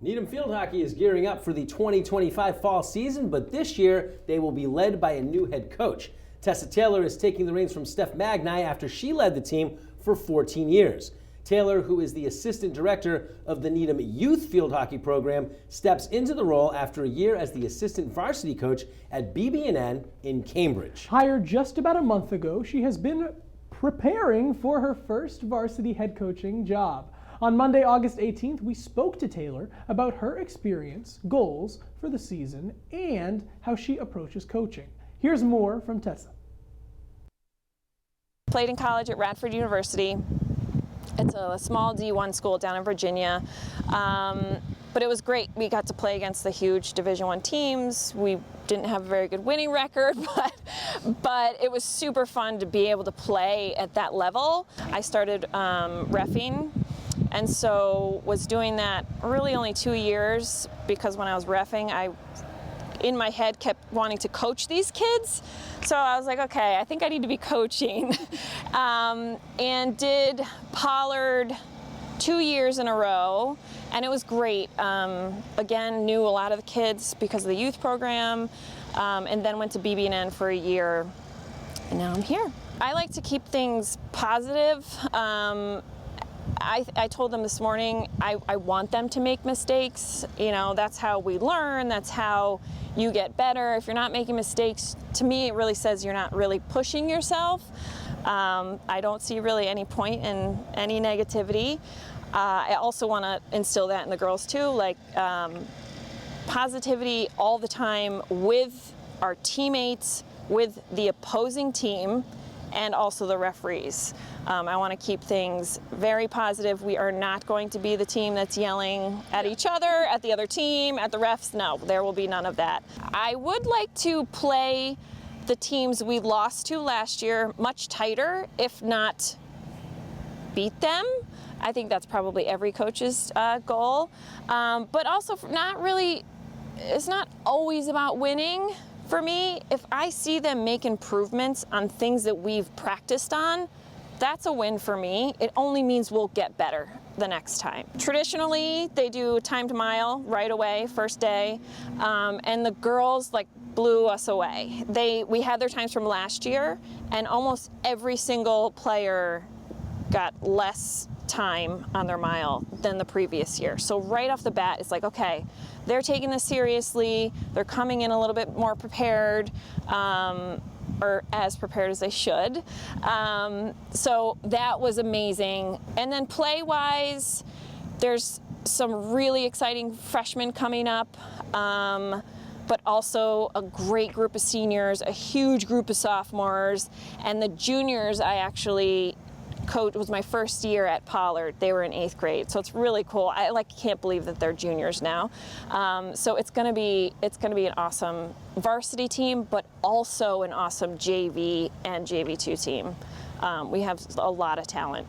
Needham Field Hockey is gearing up for the 2025 fall season, but this year they will be led by a new head coach. Tessa Taylor is taking the reins from Steph Magnai after she led the team for 14 years. Taylor, who is the assistant director of the Needham Youth Field Hockey program, steps into the role after a year as the assistant varsity coach at BB&N in Cambridge. Hired just about a month ago, she has been preparing for her first varsity head coaching job. On Monday, August 18th, we spoke to Taylor about her experience, goals for the season, and how she approaches coaching. Here's more from Tessa. Played in college at Radford University. It's a small D1 school down in Virginia, but it was great. We got to play against the huge Division I teams. We didn't have a very good winning record, but it was super fun to be able to play at that level. I started reffing, and so was doing that really only 2 years, because when I was reffing, I in my head kept wanting to coach these kids. So I was like, okay, I think I need to be coaching. And did Pollard 2 years in a row, and it was great. Again, knew a lot of the kids because of the youth program, and then went to BB&N for a year, and now I'm here. I like to keep things positive. I told them this morning, I want them to make mistakes. You know, that's how we learn, that's how you get better. If you're not making mistakes, to me it really says you're not really pushing yourself. I don't see really any point in any negativity. I also want to instill that in the girls too, like positivity all the time with our teammates, with the opposing team, and also the referees. I want to keep things very positive. We are not going to be the team that's yelling at each other, at the other team, at the refs. No, there will be none of that. I would like to play the teams we lost to last year much tighter, if not beat them. I think that's probably every coach's goal. But also not really, it's not always about winning. For me, if I see them make improvements on things that we've practiced on, that's a win for me. It only means we'll get better the next time. Traditionally, they do timed mile right away, first day, and the girls blew us away. We had their times from last year, and almost every single player got less time on their mile than the previous year. So right off the bat, it's like, okay, they're taking this seriously, they're coming in a little bit more prepared, or as prepared as they should. So that was amazing. And then play-wise, there's some really exciting freshmen coming up, but also a great group of seniors, a huge group of sophomores, and the juniors I actually coach was my first year at Pollard. They were in 8th grade, so it's really cool. I can't believe that they're juniors now. So it's gonna be an awesome varsity team, but also an awesome JV and JV2 team. We have a lot of talent.